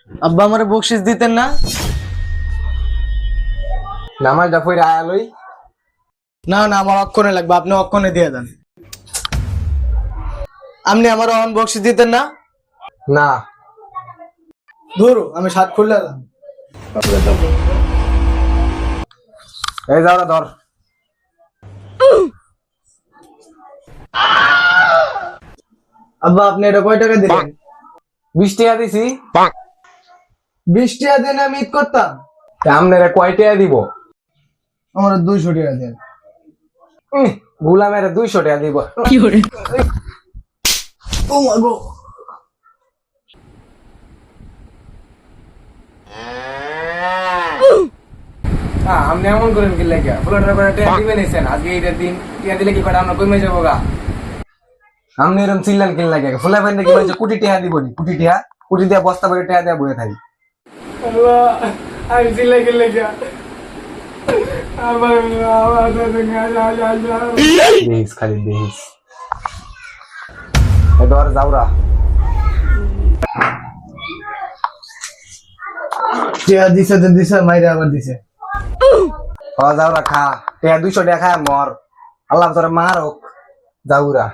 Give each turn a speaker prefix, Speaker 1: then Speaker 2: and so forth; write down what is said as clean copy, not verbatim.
Speaker 1: আব্বা আমারে বকশিস দিতেন না?
Speaker 2: নামাজটা পড়ে আয়ালই।
Speaker 1: না না, আমার অক্ষণে লাগবে, আপনি অক্ষণে দিয়ে দেন। আপনি আমার অন বকশিস দিতেন না?
Speaker 2: না
Speaker 1: ধরো আমি সাত খুললে এলাম।
Speaker 2: এই যাওরা ধর।
Speaker 1: আব্বা আপনি এটা কয় টাকা দিলেন?
Speaker 2: 20 টাকা দিছি।
Speaker 1: 20 টাকা দেন আমি ঈদ করতাম।
Speaker 2: আপনারা কয় টাকা দিব?
Speaker 1: আমার 200 টাকা দেন।
Speaker 2: গুলামের 200 টাকা দিব।
Speaker 1: ও মা গো।
Speaker 2: আপনি এমন করেন কি লাগিয়া ফুলাটার করে টাকা দিবেন এসেন আজকে এইটার দিন টাকা দিলে কি করে আমরা কমে যাবো গা। আপনি এরকম চিল্লান কিন লাগে ফুলা পাইন কি বলছে কোটি টাকা দিব নি? কোটি দিয়া বস্তা করে টাকা দিয়া বয়ে থাকি।
Speaker 1: আমি চিল্লাই গেলে গিয়া আমার
Speaker 2: দেহিস খালি দেহিস। এবার যাওরা
Speaker 1: টিয়া দিছে তো দিছে, মাইরে আবার দিছে।
Speaker 2: যাওরা খা টাকা 200 টাকা খায় মর। আল্লাহ তোরা মারক যাওরা।